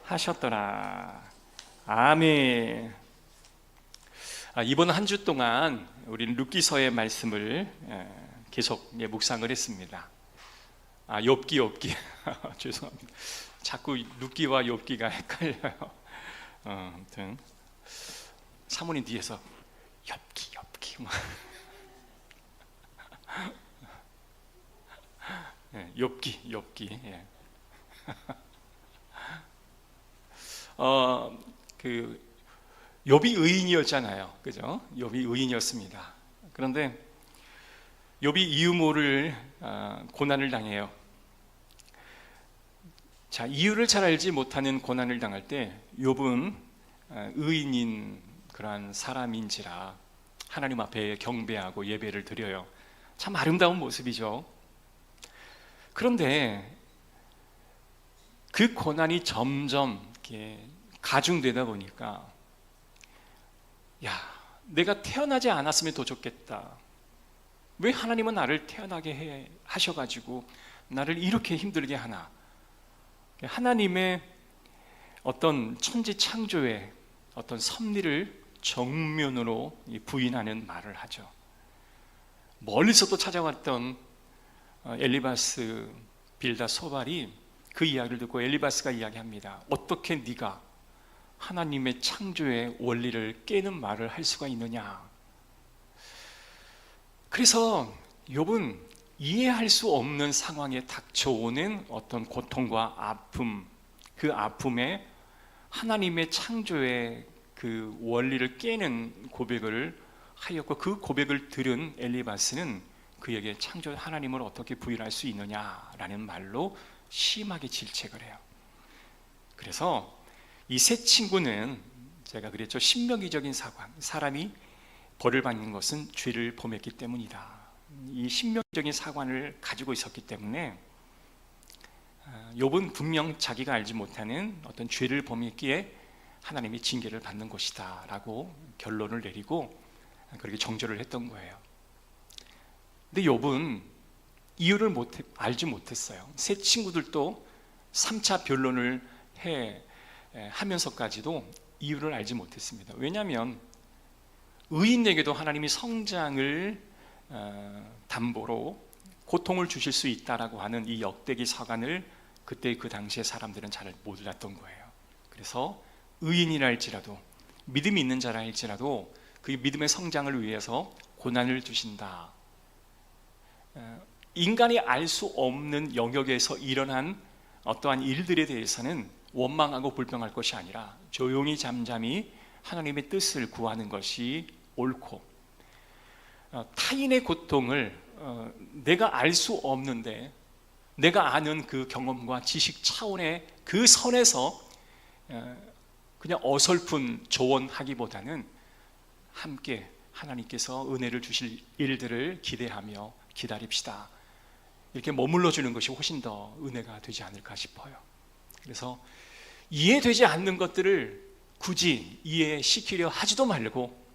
하셨더라. 아멘. 이번 한 주 동안 우리는 룻기서의 말씀을 계속 묵상을 했습니다. 욥기 죄송합니다. 자꾸 룻기와 욥기가 헷갈려요. 아무튼 사모님 뒤에서 욥기 욥기 예. 욥이 의인이었잖아요, 그죠? 욥이 의인이었습니다. 그런데 욥이 이유 모를 고난을 당해요. 자, 이유를 잘 알지 못하는 고난을 당할 때 욥은 의인인 그러한 사람인지라 하나님 앞에 경배하고 예배를 드려요. 참 아름다운 모습이죠. 그런데 그 고난이 점점 이렇게 가중되다 보니까 내가 태어나지 않았으면 더 좋겠다. 왜 하나님은 나를 태어나게 하셔가지고 나를 이렇게 힘들게 하나. 하나님의 어떤 천지창조의 어떤 섭리를 정면으로 부인하는 말을 하죠. 멀리서도 찾아왔던 엘리바스 빌닷 소발이 그 이야기를 듣고 엘리바스가 이야기합니다. 어떻게 네가 하나님의 창조의 원리를 깨는 말을 할 수가 있느냐. 그래서 욥은 이해할 수 없는 상황에 닥쳐오는 어떤 고통과 아픔, 그 아픔에 하나님의 창조의 그 원리를 깨는 고백을 하였고, 그 고백을 들은 엘리바스는 그에게 창조 하나님을 어떻게 부인할 수 있느냐라는 말로 심하게 질책을 해요. 그래서 이 세 친구는 제가 그랬죠, 신명기적인 사관, 사람이 벌을 받는 것은 죄를 범했기 때문이다. 이 신명기적인 사관을 가지고 있었기 때문에 욥은 분명 자기가 알지 못하는 어떤 죄를 범했기에 하나님이 징계를 받는 것이다 라고 결론을 내리고 그렇게 정죄를 했던 거예요. 근데 욥은 이유를 알지 못했어요. 세 친구들도 3차 변론을 하면서까지도 이유를 알지 못했습니다. 왜냐하면 의인에게도 하나님이 성장을 담보로 고통을 주실 수 있다라고 하는 이 역대기 서간을 그때 그 당시의 사람들은 잘 몰랐던 거예요. 그래서 의인이라 할지라도, 믿음이 있는 자라 할지라도 그 믿음의 성장을 위해서 고난을 주신다. 인간이 알 수 없는 영역에서 일어난 어떠한 일들에 대해서는 원망하고 불평할 것이 아니라 조용히 잠잠히 하나님의 뜻을 구하는 것이 옳고, 타인의 고통을 내가 알 수 없는데 내가 아는 그 경험과 지식 차원의 그 선에서 그냥 어설픈 조언하기보다는 함께 하나님께서 은혜를 주실 일들을 기대하며 기다립시다. 이렇게 머물러 주는 것이 훨씬 더 은혜가 되지 않을까 싶어요. 그래서 이해되지 않는 것들을 굳이 이해시키려 하지도 말고,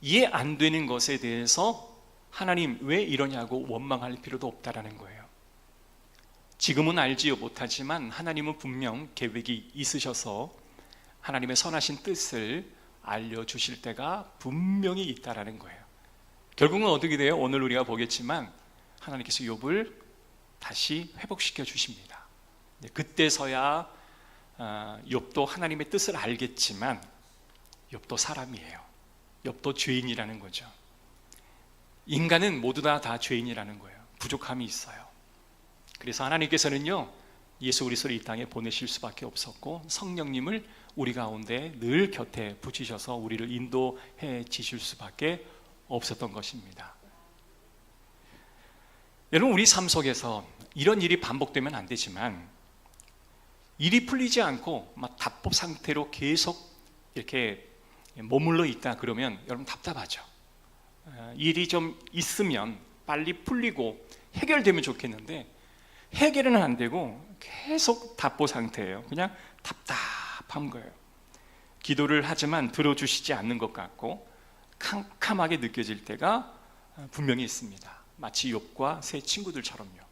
이해 안 되는 것에 대해서 하나님 왜 이러냐고 원망할 필요도 없다라는 거예요. 지금은 알지 못하지만 하나님은 분명 계획이 있으셔서 하나님의 선하신 뜻을 알려주실 때가 분명히 있다라는 거예요. 결국은 어떻게 돼요? 오늘 우리가 보겠지만 하나님께서 욥을 다시 회복시켜 주십니다. 그때서야 욥도 하나님의 뜻을 알겠지만 욥도 사람이에요. 욥도 죄인이라는 거죠. 인간은 모두 다 죄인이라는 거예요. 부족함이 있어요. 그래서 하나님께서는요, 예수 그리스도를 이 땅에 보내실 수밖에 없었고, 성령님을 우리 가운데 늘 곁에 붙이셔서 우리를 인도해 지실 수밖에 없었던 것입니다. 여러분, 우리 삶 속에서 이런 일이 반복되면 안 되지만, 일이 풀리지 않고 막 답법 상태로 계속 이렇게 머물러 있다 그러면 여러분 답답하죠. 일이 좀 있으면 빨리 풀리고 해결되면 좋겠는데 해결은 안 되고 계속 답보 상태예요. 그냥 답답한 거예요. 기도를 하지만 들어주시지 않는 것 같고 캄캄하게 느껴질 때가 분명히 있습니다. 마치 욥과 세 친구들처럼요.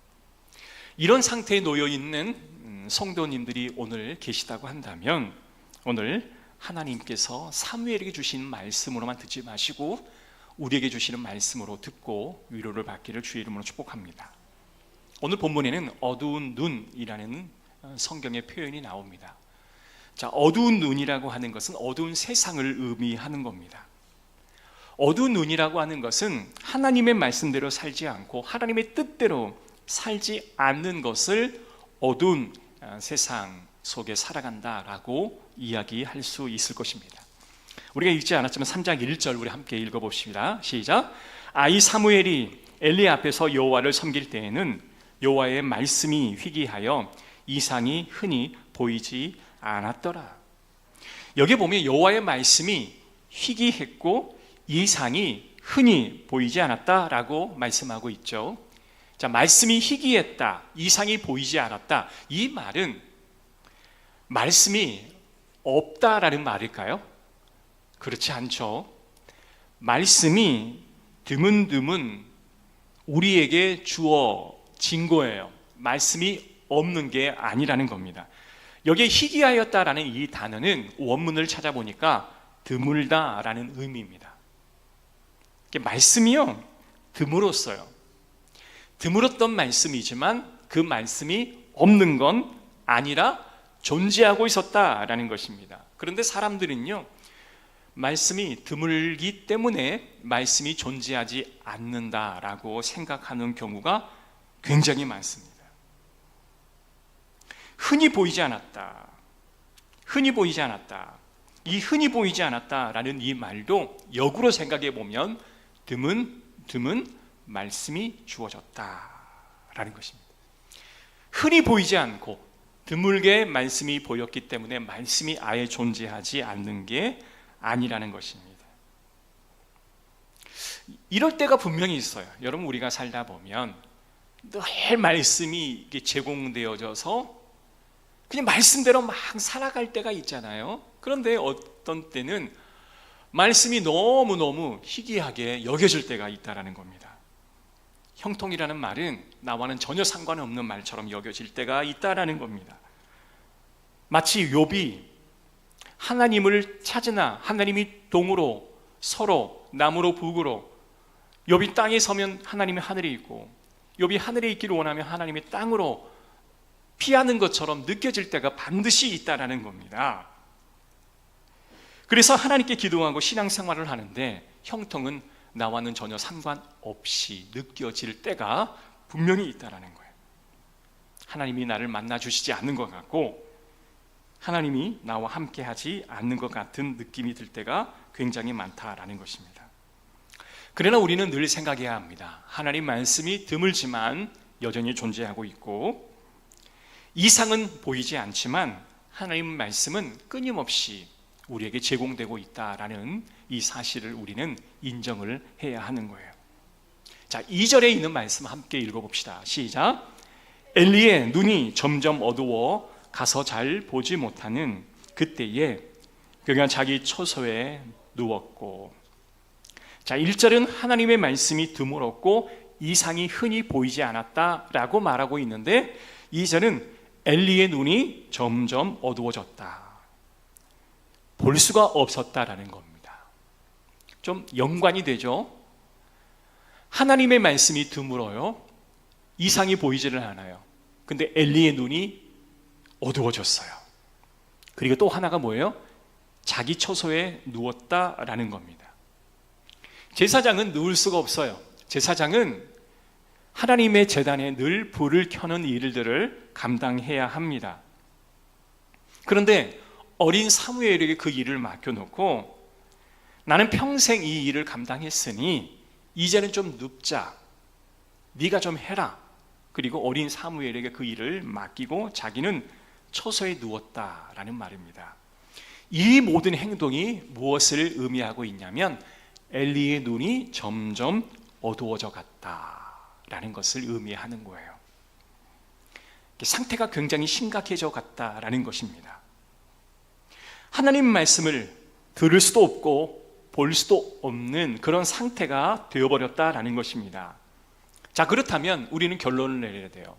이런 상태에 놓여 있는 성도님들이 오늘 계시다고 한다면 오늘 하나님께서 사무엘에게 주신 말씀으로만 듣지 마시고 우리에게 주시는 말씀으로 듣고 위로를 받기를 주의 이름으로 축복합니다. 오늘 본문에는 어두운 눈이라는 성경의 표현이 나옵니다. 자, 어두운 눈이라고 하는 것은 어두운 세상을 의미하는 겁니다. 어두운 눈이라고 하는 것은 하나님의 말씀대로 살지 않고 하나님의 뜻대로 살지 않는 것을 어두운 세상 속에 살아간다라고 이야기할 수 있을 것입니다. 우리가 읽지 않았지만 3장 1절 우리 함께 읽어봅시다. 시작. 아이 사무엘이 엘리 앞에서 여호와를 섬길 때에는 여호와의 말씀이 희귀하여 이상이 흔히 보이지 않았더라. 여기 보면 여호와의 말씀이 희귀했고 이상이 흔히 보이지 않았다라고 말씀하고 있죠. 자, 말씀이 희귀했다, 이상이 보이지 않았다. 이 말은 말씀이 없다라는 말일까요? 그렇지 않죠. 말씀이 드문드문 우리에게 주어진 거예요. 말씀이 없는 게 아니라는 겁니다. 여기에 희귀하였다라는 이 단어는 원문을 찾아보니까 드물다라는 의미입니다. 말씀이요, 드물었어요. 드물었던 말씀이지만 그 말씀이 없는 건 아니라 존재하고 있었다라는 것입니다. 그런데 사람들은요, 말씀이 드물기 때문에 말씀이 존재하지 않는다라고 생각하는 경우가 굉장히 많습니다. 흔히 보이지 않았다. 흔히 보이지 않았다. 이 흔히 보이지 않았다라는 이 말도 역으로 생각해 보면 드문 말씀이 주어졌다라는 것입니다. 흔히 보이지 않고 드물게 말씀이 보였기 때문에 말씀이 아예 존재하지 않는 게 아니라는 것입니다. 이럴 때가 분명히 있어요. 여러분, 우리가 살다 보면 늘 말씀이 제공되어져서 그냥 말씀대로 막 살아갈 때가 있잖아요. 그런데 어떤 때는 말씀이 너무너무 희귀하게 여겨질 때가 있다는 겁니다. 형통이라는 말은 나와는 전혀 상관없는 말처럼 여겨질 때가 있다는 겁니다. 마치 욥이 하나님을 찾으나 하나님이 동으로 서로 남으로 북으로, 욥이 땅에 서면 하나님이 하늘에 있고 욥이 하늘에 있기를 원하면 하나님이 땅으로 피하는 것처럼 느껴질 때가 반드시 있다는 겁니다. 그래서 하나님께 기도하고 신앙생활을 하는데 형통은 나와는 전혀 상관없이 느껴질 때가 분명히 있다는 거예요. 하나님이 나를 만나 주시지 않는 것 같고 하나님이 나와 함께 하지 않는 것 같은 느낌이 들 때가 굉장히 많다라는 것입니다. 그러나 우리는 늘 생각해야 합니다. 하나님 말씀이 드물지만 여전히 존재하고 있고 이상은 보이지 않지만 하나님 말씀은 끊임없이 우리에게 제공되고 있다라는 이 사실을 우리는 인정을 해야 하는 거예요. 자, 2절에 있는 말씀 함께 읽어봅시다. 시작. 엘리의 눈이 점점 어두워 가서 잘 보지 못하는 그때에 그가 자기 처소에 누웠고. 자, 1절은 하나님의 말씀이 드물었고 이상이 흔히 보이지 않았다라고 말하고 있는데 2절은 엘리의 눈이 점점 어두워졌다, 볼 수가 없었다라는 겁니다. 좀 연관이 되죠? 하나님의 말씀이 드물어요. 이상이 보이지를 않아요. 근데 엘리의 눈이 어두워졌어요. 그리고 또 하나가 뭐예요? 자기 처소에 누웠다라는 겁니다. 제사장은 누울 수가 없어요. 제사장은 하나님의 제단에 늘 불을 켜는 일들을 감당해야 합니다. 그런데 어린 사무엘에게 그 일을 맡겨놓고 나는 평생 이 일을 감당했으니 이제는 좀 눕자, 네가 좀 해라. 그리고 어린 사무엘에게 그 일을 맡기고 자기는 처소에 누웠다라는 말입니다. 이 모든 행동이 무엇을 의미하고 있냐면 엘리의 눈이 점점 어두워져 갔다라는 것을 의미하는 거예요. 상태가 굉장히 심각해져 갔다라는 것입니다. 하나님 말씀을 들을 수도 없고 볼 수도 없는 그런 상태가 되어버렸다라는 것입니다. 자, 그렇다면 우리는 결론을 내려야 돼요.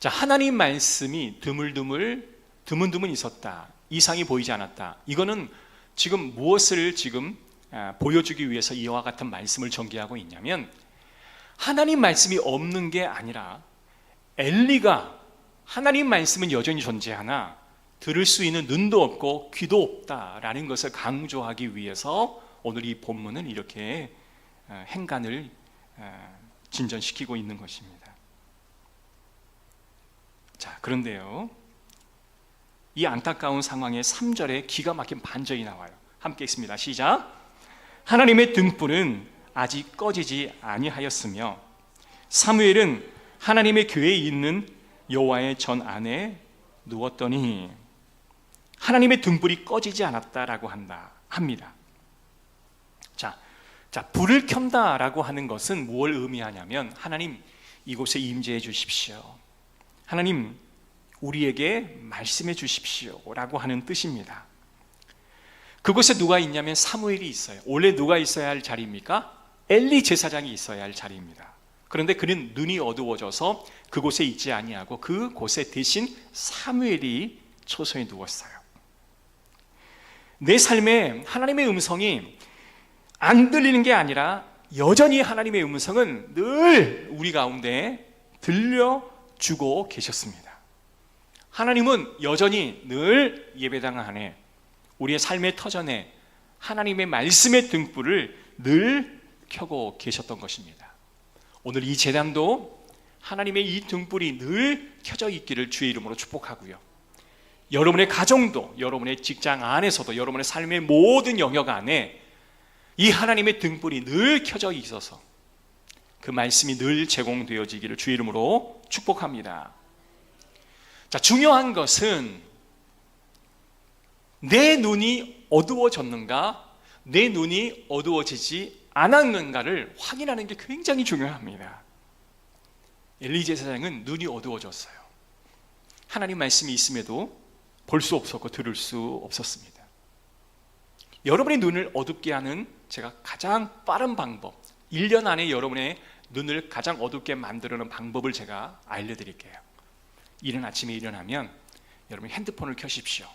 자, 하나님 말씀이 드문드문 있었다, 이상이 보이지 않았다. 이거는 지금 무엇을 지금 보여주기 위해서 이와 같은 말씀을 전개하고 있냐면, 하나님 말씀이 없는 게 아니라 엘리가 하나님 말씀은 여전히 존재하나 들을 수 있는 눈도 없고 귀도 없다라는 것을 강조하기 위해서 오늘 이 본문은 이렇게 행간을 진전시키고 있는 것입니다. 자, 그런데요, 이 안타까운 상황에 3절에 기가 막힌 반전이 나와요. 함께 읽습니다. 시작. 하나님의 등불은 아직 꺼지지 아니하였으며 사무엘은 하나님의 교회에 있는 여호와의 전 안에 누웠더니 하나님의 등불이 꺼지지 않았다라고 합니다. 자, 불을 켠다라고 하는 것은 무엇을 의미하냐면, 하나님 이곳에 임재해 주십시오, 하나님 우리에게 말씀해 주십시오 라고 하는 뜻입니다. 그곳에 누가 있냐면 사무엘이 있어요. 원래 누가 있어야 할 자리입니까? 엘리 제사장이 있어야 할 자리입니다. 그런데 그는 눈이 어두워져서 그곳에 있지 아니하고 그곳에 대신 사무엘이 초소에 누웠어요. 내 삶에 하나님의 음성이 안 들리는 게 아니라 여전히 하나님의 음성은 늘 우리 가운데 들려주고 계셨습니다. 하나님은 여전히 늘 예배당 안에, 우리의 삶의 터전에 하나님의 말씀의 등불을 늘 켜고 계셨던 것입니다. 오늘 이 제단도 하나님의 이 등불이 늘 켜져 있기를 주의 이름으로 축복하고요, 여러분의 가정도, 여러분의 직장 안에서도, 여러분의 삶의 모든 영역 안에 이 하나님의 등불이 늘 켜져 있어서 그 말씀이 늘 제공되어지기를 주의 이름으로 축복합니다. 자, 중요한 것은 내 눈이 어두워졌는가, 내 눈이 어두워지지 않았는가를 확인하는 게 굉장히 중요합니다. 엘리 제사장은 눈이 어두워졌어요. 하나님 말씀이 있음에도 볼 수 없었고 들을 수 없었습니다. 여러분의 눈을 어둡게 하는 제가 가장 빠른 방법, 1년 안에 여러분의 눈을 가장 어둡게 만드는 방법을 제가 알려드릴게요. 이른 아침에 일어나면 여러분 핸드폰을 켜십시오.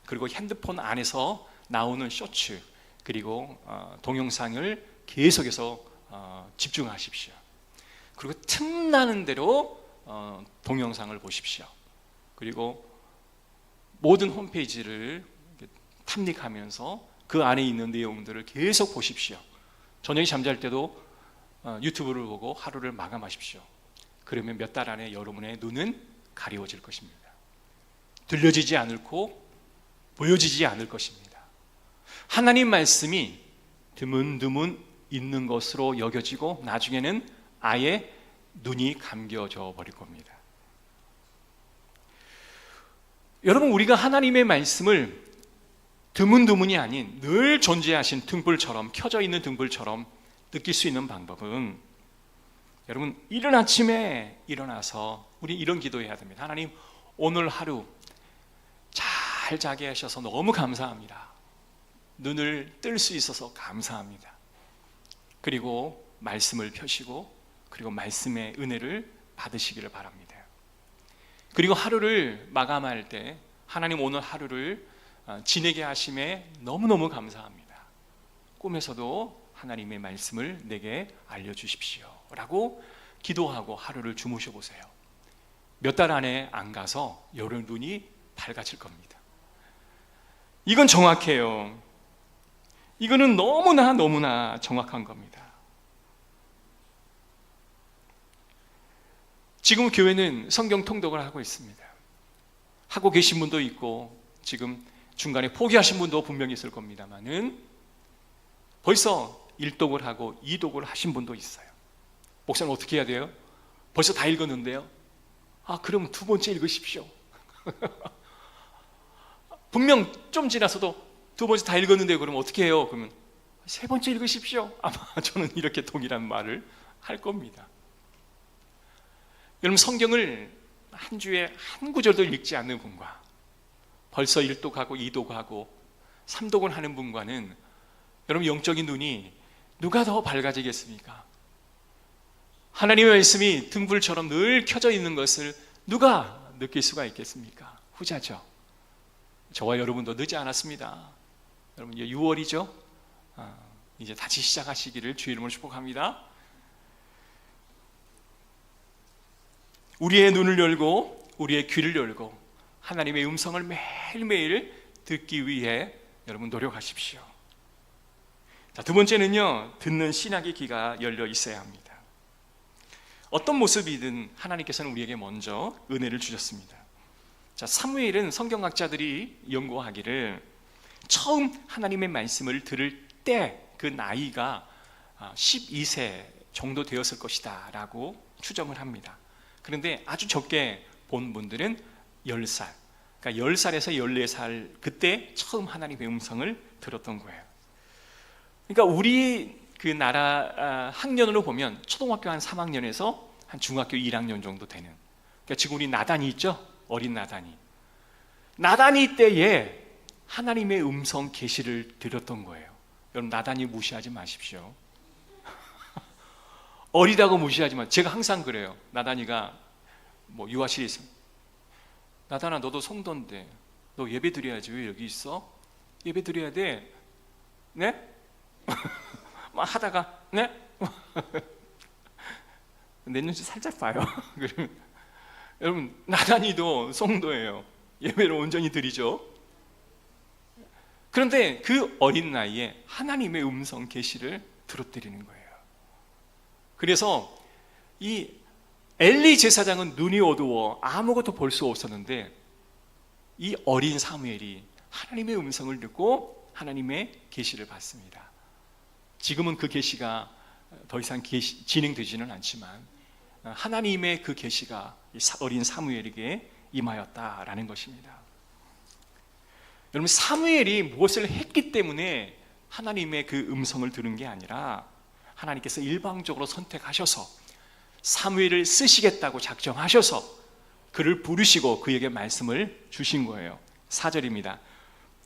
그리고 핸드폰 안에서 나오는 쇼츠, 그리고 동영상을 계속해서 집중하십시오. 그리고 틈나는 대로 동영상을 보십시오. 그리고 모든 홈페이지를 탐닉하면서 그 안에 있는 내용들을 계속 보십시오. 저녁에 잠잘 때도 유튜브를 보고 하루를 마감하십시오. 그러면 몇 달 안에 여러분의 눈은 가려워질 것입니다. 들려지지 않고 보여지지 않을 것입니다. 하나님 말씀이 드문드문 있는 것으로 여겨지고 나중에는 아예 눈이 감겨져 버릴 겁니다. 여러분, 우리가 하나님의 말씀을 드문드문이 아닌 늘 존재하신 등불처럼, 켜져 있는 등불처럼 느낄 수 있는 방법은, 여러분, 이른 아침에 일어나서 우리 이런 기도해야 됩니다. 하나님, 오늘 하루 잘 자게 하셔서 너무 감사합니다. 눈을 뜰 수 있어서 감사합니다. 그리고 말씀을 펴시고, 그리고 말씀의 은혜를 받으시기를 바랍니다. 그리고 하루를 마감할 때 하나님, 오늘 하루를 지내게 하심에 너무너무 감사합니다. 꿈에서도 하나님의 말씀을 내게 알려주십시오 라고 기도하고 하루를 주무셔 보세요. 몇 달 안에 안 가서 여러분 눈이 밝아질 겁니다. 이건 정확해요. 이거는 너무나 정확한 겁니다. 지금 교회는 성경 통독을 하고 있습니다. 하고 계신 분도 있고 지금 중간에 포기하신 분도 분명히 있을 겁니다만은 벌써 1독을 하고 2독을 하신 분도 있어요. 목사님 어떻게 해야 돼요? 벌써 다 읽었는데요. 그럼 두 번째 읽으십시오. 분명 좀 지나서도 두 번째 다 읽었는데요. 그럼 어떻게 해요? 그러면 세 번째 읽으십시오. 아마 저는 이렇게 동일한 말을 할 겁니다. 여러분, 성경을 한 주에 한 구절도 읽지 않는 분과 벌써 1독하고 2독하고 3독을 하는 분과는 여러분 영적인 눈이 누가 더 밝아지겠습니까? 하나님의 말씀이 등불처럼 늘 켜져 있는 것을 누가 느낄 수가 있겠습니까? 후자죠. 저와 여러분도 늦지 않았습니다. 여러분 이제 6월이죠. 이제 다시 시작하시기를 주의 이름으로 축복합니다. 우리의 눈을 열고 우리의 귀를 열고 하나님의 음성을 매일매일 듣기 위해 여러분 노력하십시오. 자, 두 번째는요, 듣는 신학의 귀가 열려 있어야 합니다. 어떤 모습이든 하나님께서는 우리에게 먼저 은혜를 주셨습니다. 자, 사무엘은 성경학자들이 연구하기를 처음 하나님의 말씀을 들을 때 그 나이가 12세 정도 되었을 것이다 라고 추정을 합니다. 그런데 아주 적게 본 분들은 10살, 그러니까 10살에서 14살 그때 처음 하나님의 음성을 들었던 거예요. 그러니까 우리 그 나라 학년으로 보면 초등학교 한 3학년에서 한 중학교 1학년 정도 되는, 그러니까 지금 우리 나단이 있죠? 어린 나단이. 나단이 때에 하나님의 음성 계시를 들었던 거예요. 여러분 나단이 무시하지 마십시오. 어리다고 무시하지 마. 제가 항상 그래요. 나단이가 뭐 유아실에 있으면, 나단아 너도 성도인데 너 예배 드려야지 왜 여기 있어? 예배 드려야 돼. 네? 막 하다가 네? 내 눈치 살짝 봐요. 그러면 여러분 나단이도 성도예요. 예배를 온전히 드리죠. 그런데 그 어린 나이에 하나님의 음성 계시를 들어드리는 거예요. 그래서 이 엘리 제사장은 눈이 어두워 아무것도 볼 수 없었는데 이 어린 사무엘이 하나님의 음성을 듣고 하나님의 계시를 받습니다. 지금은 그 계시가 더 이상 진행되지는 않지만 하나님의 그 계시가 어린 사무엘에게 임하였다라는 것입니다. 여러분 사무엘이 무엇을 했기 때문에 하나님의 그 음성을 들은 게 아니라 하나님께서 일방적으로 선택하셔서 사무엘을 쓰시겠다고 작정하셔서 그를 부르시고 그에게 말씀을 주신 거예요. 4절입니다.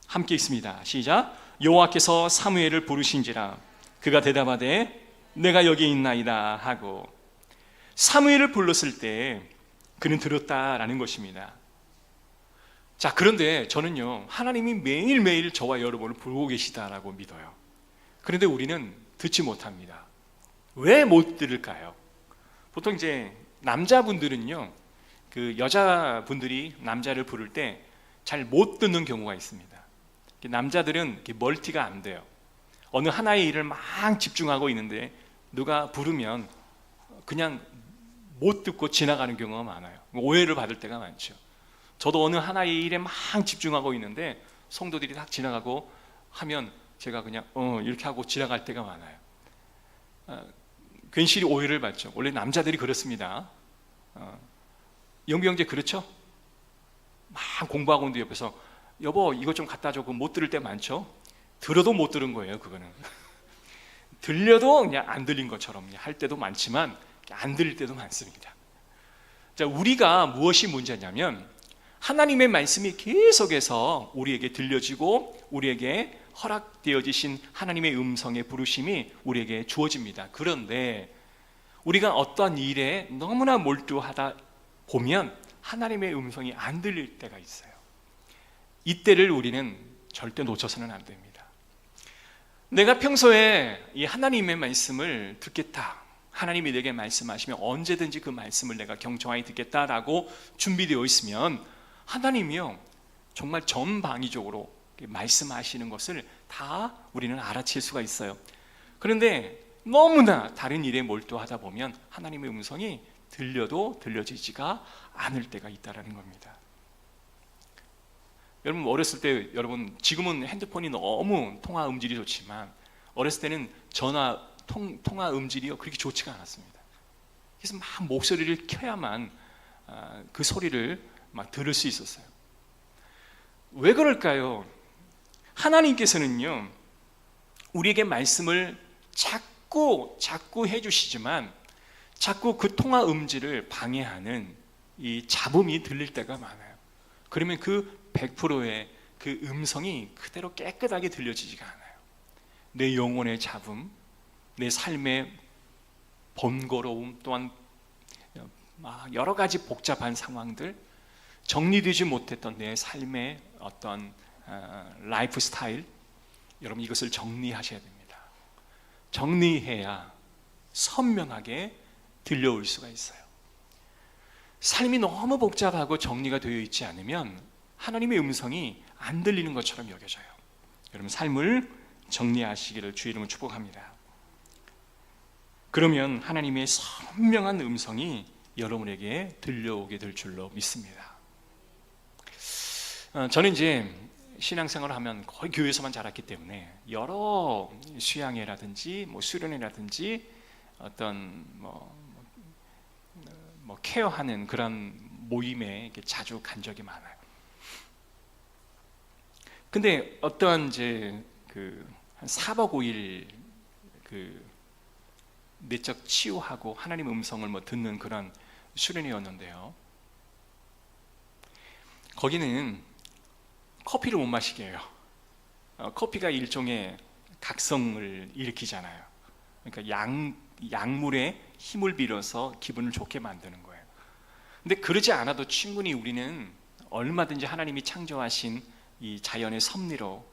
함께 읽습니다. 시작. 여호와께서 사무엘을 부르신지라 그가 대답하되 내가 여기 있나이다 하고, 사무엘을 불렀을 때 그는 들었다라는 것입니다. 자, 그런데 저는요, 하나님이 매일매일 저와 여러분을 부르고 계시다라고 믿어요. 그런데 우리는 듣지 못합니다. 왜 못 들을까요? 보통 이제 남자분들은요, 그 여자분들이 남자를 부를 때 잘 못 듣는 경우가 있습니다. 남자들은 멀티가 안 돼요. 어느 하나의 일을 막 집중하고 있는데 누가 부르면 그냥 못 듣고 지나가는 경우가 많아요. 오해를 받을 때가 많죠. 저도 어느 하나의 일에 막 집중하고 있는데 성도들이 딱 지나가고 하면 제가 그냥 이렇게 하고 지나갈 때가 많아요. 괜시리 오해를 받죠. 원래 남자들이 그렇습니다. 영비 형제 그렇죠? 막 공부하고 있는데 옆에서 여보 이것 좀 갖다 줘. 그거 못 들을 때 많죠? 들어도 못 들은 거예요. 그거는 들려도 그냥 안 들린 것처럼 할 때도 많지만 안 들릴 때도 많습니다. 자, 우리가 무엇이 문제냐면 하나님의 말씀이 계속해서 우리에게 들려지고 우리에게 허락되어지신 하나님의 음성의 부르심이 우리에게 주어집니다. 그런데 우리가 어떠한 일에 너무나 몰두하다 보면 하나님의 음성이 안 들릴 때가 있어요. 이때를 우리는 절대 놓쳐서는 안 됩니다. 내가 평소에 이 하나님의 말씀을 듣겠다, 하나님이 내게 말씀하시면 언제든지 그 말씀을 내가 경청하여 듣겠다라고 준비되어 있으면 하나님이요 정말 전방위적으로 말씀하시는 것을 다 우리는 알아챌 수가 있어요. 그런데 너무나 다른 일에 몰두하다 보면 하나님의 음성이 들려도 들려지지가 않을 때가 있다는 겁니다. 여러분 어렸을 때, 여러분 지금은 핸드폰이 너무 통화 음질이 좋지만 어렸을 때는 전화 통화 음질이 그렇게 좋지가 않았습니다. 그래서 막 목소리를 켜야만 그 소리를 막 들을 수 있었어요. 왜 그럴까요? 하나님께서는요 우리에게 말씀을 자꾸 해주시지만 자꾸 그 통화 음질을 방해하는 이 잡음이 들릴 때가 많아요. 그러면 그 100%의 그 음성이 그대로 깨끗하게 들려지지가 않아요. 내 영혼의 잡음, 내 삶의 번거로움, 또한 여러 가지 복잡한 상황들, 정리되지 못했던 내 삶의 어떤 라이프 스타일, 여러분 이것을 정리하셔야 됩니다. 정리해야 선명하게 들려올 수가 있어요. 삶이 너무 복잡하고 정리가 되어 있지 않으면 하나님의 음성이 안 들리는 것처럼 여겨져요. 여러분 삶을 정리하시기를 주의 이름으로 축복합니다. 그러면 하나님의 선명한 음성이 여러분에게 들려오게 될 줄로 믿습니다. 저는 이제 신앙생활을 하면 거의 교회에서만 자랐기 때문에 여러 수양회라든지 수련회라든지 어떤 케어하는 그런 모임에 자주 간 적이 많아요. 근데 어떠한 이제 한 4박 5일 내적 치유하고 하나님 음성을 듣는 그런 수련회였는데요. 거기는 커피를 못 마시게 해요. 커피가 일종의 각성을 일으키잖아요. 그러니까 약물에 힘을 빌어서 기분을 좋게 만드는 거예요. 근데 그러지 않아도 충분히 우리는 얼마든지 하나님이 창조하신 이 자연의 섭리로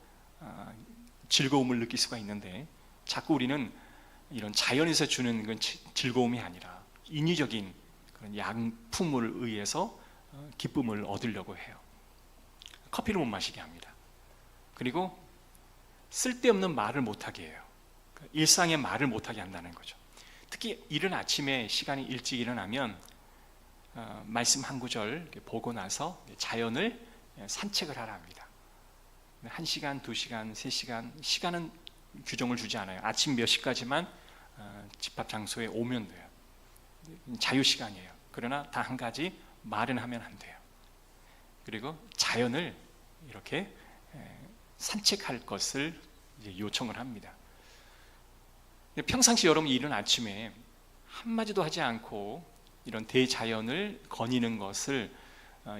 즐거움을 느낄 수가 있는데, 자꾸 우리는 이런 자연에서 주는 그런 즐거움이 아니라 인위적인 그런 양품을 의해서 기쁨을 얻으려고 해요. 커피를 못 마시게 합니다. 그리고 쓸데없는 말을 못하게 해요. 일상의 말을 못하게 한다는 거죠. 특히 이른 아침에 시간이 일찍 일어나면 말씀 한 구절 보고 나서 자연을 산책을 하라 합니다. 1시간, 2시간, 3시간 시간은 규정을 주지 않아요. 아침 몇 시까지만 집합 장소에 오면 돼요. 자유시간이에요. 그러나 단 한 가지, 말은 하면 안 돼요. 그리고 자연을 이렇게 산책할 것을 이제 요청을 합니다. 평상시 여러분 이른 아침에 한마디도 하지 않고 이런 대자연을 거니는 것을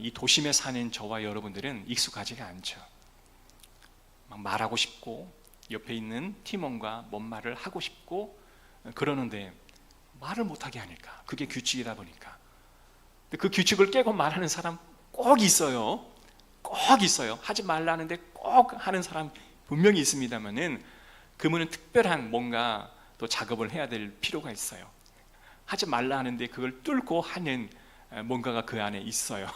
이 도심에 사는 저와 여러분들은 익숙하지가 않죠. 막 말하고 싶고 옆에 있는 팀원과 뭔 말을 하고 싶고 그러는데 말을 못하게 하니까, 그게 규칙이다 보니까. 그 규칙을 깨고 말하는 사람 꼭 있어요. 꼭 있어요. 하지 말라는데 꼭 하는 사람 분명히 있습니다만은 그분은 특별한 뭔가 또 작업을 해야 될 필요가 있어요. 하지 말라 하는데 그걸 뚫고 하는 뭔가가 그 안에 있어요.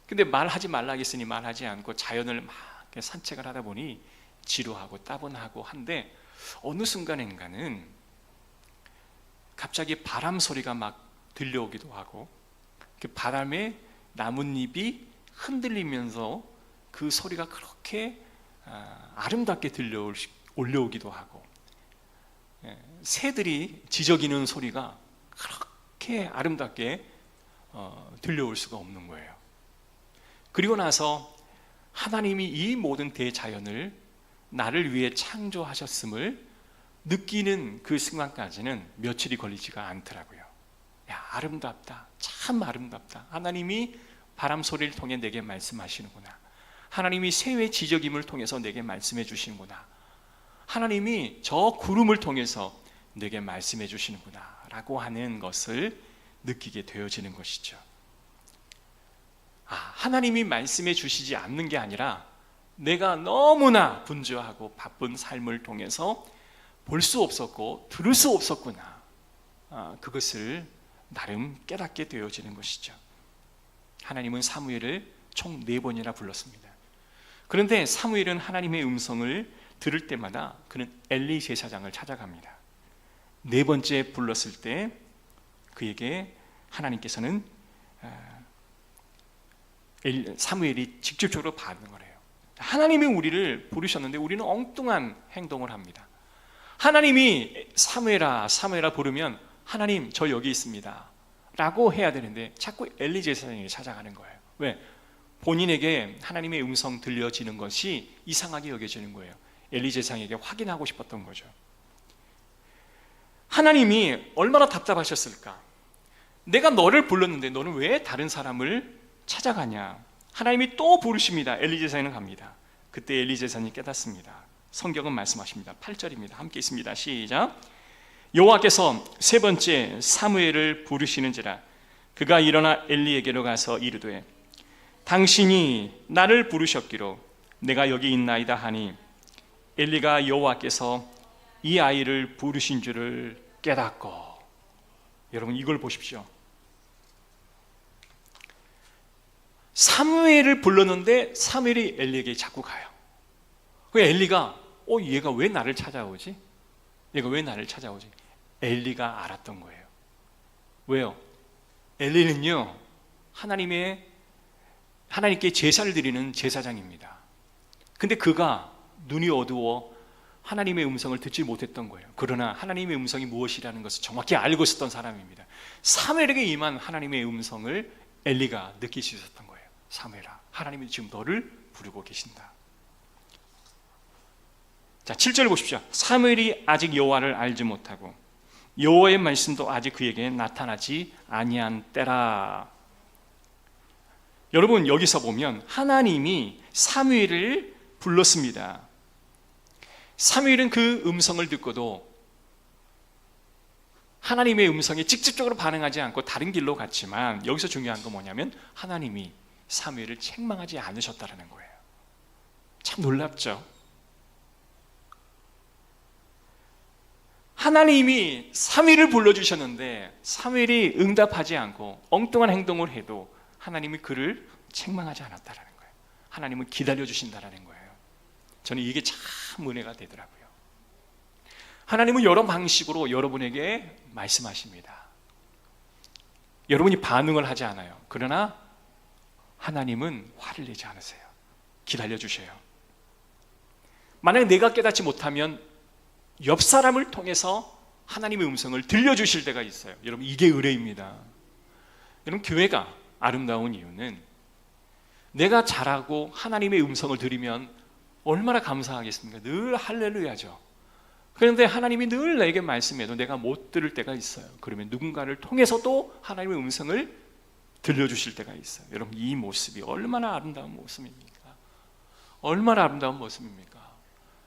근데 말하지 말라 했으니 말하지 않고 자연을 막 산책을 하다 보니 지루하고 따분하고 한데, 어느 순간인가는 갑자기 바람 소리가 막 들려오기도 하고, 그 바람에 나뭇잎이 흔들리면서 그 소리가 그렇게 아름답게 올려오기도 하고, 새들이 지저귀는 소리가 그렇게 아름답게 들려올 수가 없는 거예요. 그리고 나서 하나님이 이 모든 대자연을 나를 위해 창조하셨음을 느끼는 그 순간까지는 며칠이 걸리지가 않더라고요. 야, 아름답다, 참 아름답다. 하나님이 바람 소리를 통해 내게 말씀하시는구나. 하나님이 새의 지저김을 통해서 내게 말씀해 주시는구나. 하나님이 저 구름을 통해서 내게 말씀해 주시는구나 라고 하는 것을 느끼게 되어지는 것이죠. 하나님이 말씀해 주시지 않는 게 아니라 내가 너무나 분주하고 바쁜 삶을 통해서 볼 수 없었고 들을 수 없었구나, 그것을 나름 깨닫게 되어지는 것이죠. 하나님은 사무엘을 총 4번이나 불렀습니다. 그런데 사무엘은 하나님의 음성을 들을 때마다 그는 엘리 제사장을 찾아갑니다. 4번째 불렀을 때 그에게 하나님께서는 사무엘이 직접적으로 받는 거래요. 하나님이 우리를 부르셨는데 우리는 엉뚱한 행동을 합니다. 하나님이 사무엘아 사무엘아 부르면 하나님 저 여기 있습니다 라고 해야 되는데 자꾸 엘리 제사장이 찾아가는 거예요. 왜? 본인에게 하나님의 음성 들려지는 것이 이상하게 여겨지는 거예요. 엘리 제사장에게 확인하고 싶었던 거죠. 하나님이 얼마나 답답하셨을까? 내가 너를 불렀는데 너는 왜 다른 사람을 찾아가냐? 하나님이 또 부르십니다. 엘리 제사장은 갑니다. 그때 엘리 제사장이 깨닫습니다. 성경은 말씀하십니다. 8절입니다. 함께 있습니다. 시작. 여호와께서 세 번째 사무엘을 부르시는지라 그가 일어나 엘리에게로 가서 이르되 당신이 나를 부르셨기로 내가 여기 있나이다 하니 엘리가 여호와께서 이 아이를 부르신 줄을 깨닫고. 여러분 이걸 보십시오. 사무엘을 불렀는데 사무엘이 엘리에게 자꾸 가요. 그 엘리가 얘가 왜 나를 찾아오지? 얘가 왜 나를 찾아오지? 엘리가 알았던 거예요. 왜요? 엘리는요 하나님께 제사를 드리는 제사장입니다. 근데 그가 눈이 어두워 하나님의 음성을 듣지 못했던 거예요. 그러나 하나님의 음성이 무엇이라는 것을 정확히 알고 있었던 사람입니다. 사무엘에게 임한 하나님의 음성을 엘리가 느낄 수 있었던 거예요. 사무엘아, 하나님이 지금 너를 부르고 계신다. 자, 7절 보십시오. 사무엘이 아직 여호와를 알지 못하고 여호와의 말씀도 아직 그에게 나타나지 아니한 때라. 여러분 여기서 보면 하나님이 사무엘을 불렀습니다. 사무엘은 그 음성을 듣고도 하나님의 음성에 직접적으로 반응하지 않고 다른 길로 갔지만 여기서 중요한 건 뭐냐면 하나님이 사무엘을 책망하지 않으셨다는 거예요. 참 놀랍죠? 하나님이 사무엘을 불러주셨는데 사무엘이 응답하지 않고 엉뚱한 행동을 해도 하나님이 그를 책망하지 않았다는 거예요. 하나님은 기다려주신다는 거예요. 저는 이게 참 은혜가 되더라고요. 하나님은 여러 방식으로 여러분에게 말씀하십니다. 여러분이 반응을 하지 않아요. 그러나 하나님은 화를 내지 않으세요. 기다려주셔요. 만약 내가 깨닫지 못하면 옆 사람을 통해서 하나님의 음성을 들려주실 때가 있어요. 여러분 이게 은혜입니다. 여러분 교회가 아름다운 이유는 내가 잘하고 하나님의 음성을 들으면 얼마나 감사하겠습니까? 늘 할렐루야죠. 그런데 하나님이 늘 내게 말씀해도 내가 못 들을 때가 있어요. 그러면 누군가를 통해서도 하나님의 음성을 들려주실 때가 있어요. 여러분 이 모습이 얼마나 아름다운 모습입니까? 얼마나 아름다운 모습입니까?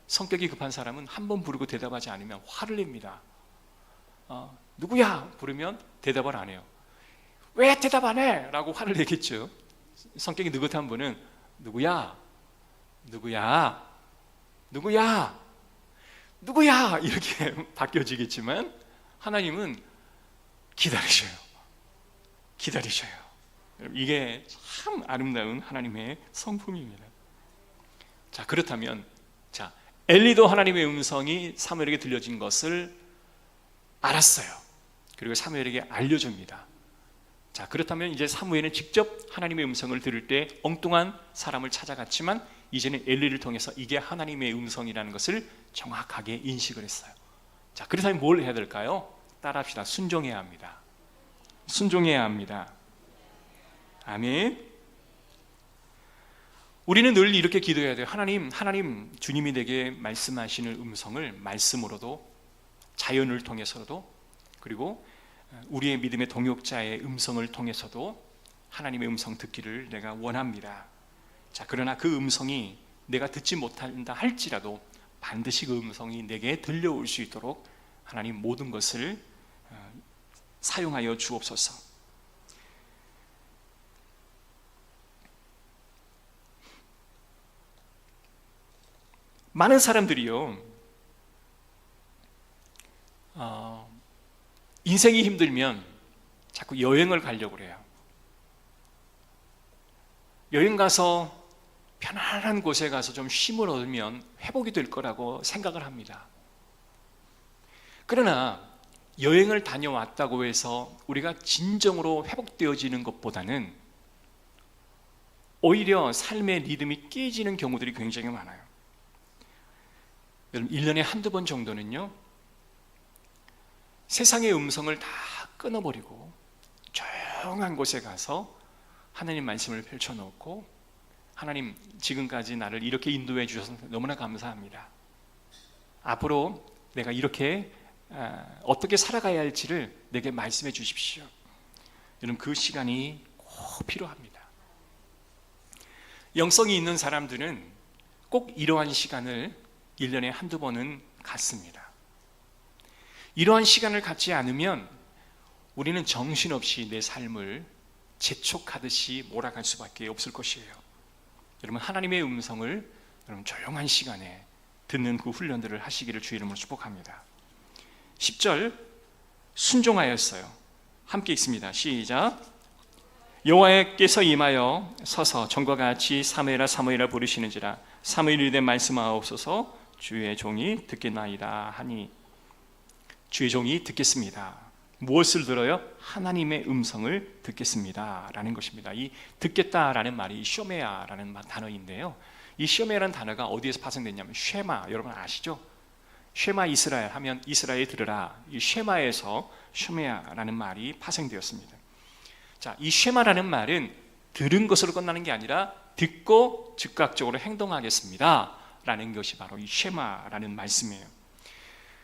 성격이 급한 사람은 한 번 부르고 대답하지 않으면 화를 냅니다. 누구야? 부르면 대답을 안 해요. 왜 대답 안 해? 라고 화를 내겠죠. 성격이 느긋한 분은 누구야? 누구야? 누구야? 누구야? 이렇게 바뀌어지겠지만 하나님은 기다리셔요. 기다리셔요. 이게 참 아름다운 하나님의 성품입니다. 자, 그렇다면 엘리도 하나님의 음성이 사무엘에게 들려진 것을 알았어요. 그리고 사무엘에게 알려줍니다. 자, 그렇다면 이제 사무엘은 직접 하나님의 음성을 들을 때 엉뚱한 사람을 찾아갔지만 이제는 엘리를 통해서 이게 하나님의 음성이라는 것을 정확하게 인식을 했어요. 자, 그렇다면 뭘 해야 될까요? 따라합시다. 순종해야 합니다. 순종해야 합니다. 아멘. 우리는 늘 이렇게 기도해야 돼요. 하나님, 주님이 내게 말씀하시는 음성을 말씀으로도 자연을 통해서도 그리고 우리의 믿음의 동역자의 음성을 통해서도 하나님의 음성 듣기를 내가 원합니다. 자, 그러나 그 음성이 내가 듣지 못한다 할지라도 반드시 그 음성이 내게 들려올 수 있도록 하나님 모든 것을 사용하여 주옵소서. 많은 사람들이요, 인생이 힘들면 자꾸 여행을 가려고 그래요. 여행 가서 편안한 곳에 가서 좀 쉼을 얻으면 회복이 될 거라고 생각을 합니다. 그러나 여행을 다녀왔다고 해서 우리가 진정으로 회복되어지는 것보다는 오히려 삶의 리듬이 깨지는 경우들이 굉장히 많아요. 여러분 1년에 한두 번 정도는요, 세상의 음성을 다 끊어버리고 조용한 곳에 가서 하나님 말씀을 펼쳐놓고 하나님 지금까지 나를 이렇게 인도해 주셔서 너무나 감사합니다. 앞으로 내가 이렇게 어떻게 살아가야 할지를 내게 말씀해 주십시오. 여러분 그 시간이 꼭 필요합니다. 영성이 있는 사람들은 꼭 이러한 시간을 1년에 한두 번은 갖습니다. 이러한 시간을 갖지 않으면 우리는 정신없이 내 삶을 재촉하듯이 몰아갈 수밖에 없을 것이에요. 여러분, 하나님의 음성을 여러분 조용한 시간에 듣는 그 훈련들을 하시기를 주의 이름으로 축복합니다. 10절, 순종하였어요. 함께 읽습니다. 시작. 여호와께서 임하여 서서 전과 같이 사무엘아 사무엘아 부르시는지라 사무엘이 이르되 말씀하옵소서 주의 종이 듣겠나이다 하니, 주의 종이 듣겠습니다. 무엇을 들어요? 하나님의 음성을 듣겠습니다 라는 것입니다. 이 듣겠다라는 말이 쇼메아라는 단어인데요, 이 쇼메아라는 단어가 어디에서 파생됐냐면 쉐마, 여러분 아시죠? 쉐마 이스라엘 하면 이스라엘 들으라, 이 쉐마에서 쇼메아라는 말이 파생되었습니다. 자, 이 쉐마라는 말은 들은 것으로 끝나는 게 아니라 듣고 즉각적으로 행동하겠습니다 라는 것이 바로 이 쉐마라는 말씀이에요.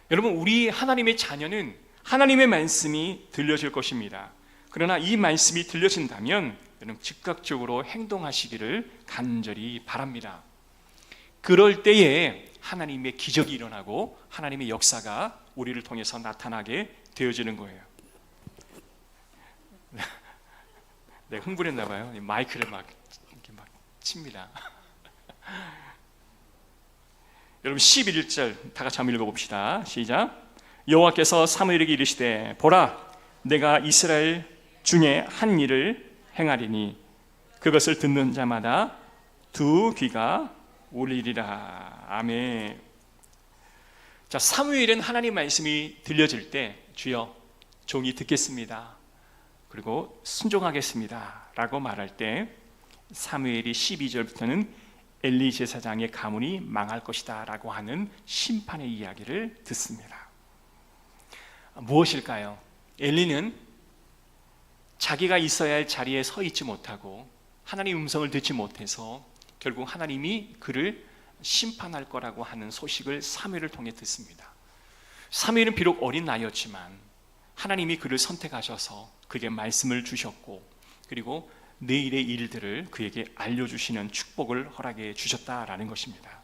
여러분, 우리 하나님의 자녀는 하나님의 말씀이 들려질 것입니다. 그러나 이 말씀이 들려진다면 여러분 즉각적으로 행동하시기를 간절히 바랍니다. 그럴 때에 하나님의 기적이 일어나고 하나님의 역사가 우리를 통해서 나타나게 되어지는 거예요. 네, 흥분했나 봐요. 마이크를 이렇게 막 칩니다. 여러분 11절 다 같이 한번 읽어봅시다. 시작. 여호와께서 사무엘에게 이르시되 보라, 내가 이스라엘 중에 한 일을 행하리니 그것을 듣는 자마다 두 귀가 울리리라. 아멘. 자, 사무엘은 하나님 말씀이 들려질 때 주여 종이 듣겠습니다, 그리고 순종하겠습니다 라고 말할 때 사무엘이 12절부터는 엘리 제사장의 가문이 망할 것이다 라고 하는 심판의 이야기를 듣습니다. 무엇일까요? 엘리는 자기가 있어야 할 자리에 서 있지 못하고 하나님의 음성을 듣지 못해서 결국 하나님이 그를 심판할 거라고 하는 소식을 사무엘을 통해 듣습니다. 사무엘은 비록 어린 나이였지만 하나님이 그를 선택하셔서 그에게 말씀을 주셨고, 그리고 내일의 일들을 그에게 알려주시는 축복을 허락해 주셨다라는 것입니다.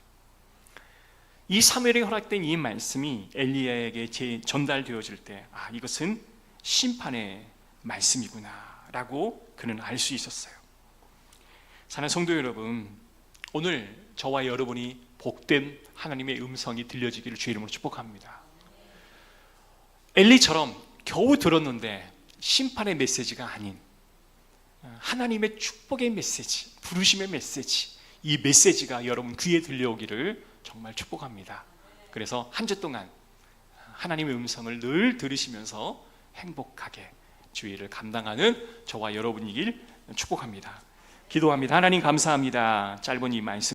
이 사무엘에게 허락된 이 말씀이 엘리야에게 전달되어질 때 이것은 심판의 말씀이구나 라고 그는 알 수 있었어요. 사랑하는 성도 여러분, 오늘 저와 여러분이 복된 하나님의 음성이 들려지기를 주의 이름으로 축복합니다. 엘리처럼 겨우 들었는데 심판의 메시지가 아닌 하나님의 축복의 메시지, 부르심의 메시지, 이 메시지가 여러분 귀에 들려오기를 정말 축복합니다. 그래서 한 주 동안 하나님의 음성을 늘 들으시면서 행복하게 주의를 감당하는 저와 여러분이길 축복합니다. 기도합니다. 하나님 감사합니다. 짧은 이 말씀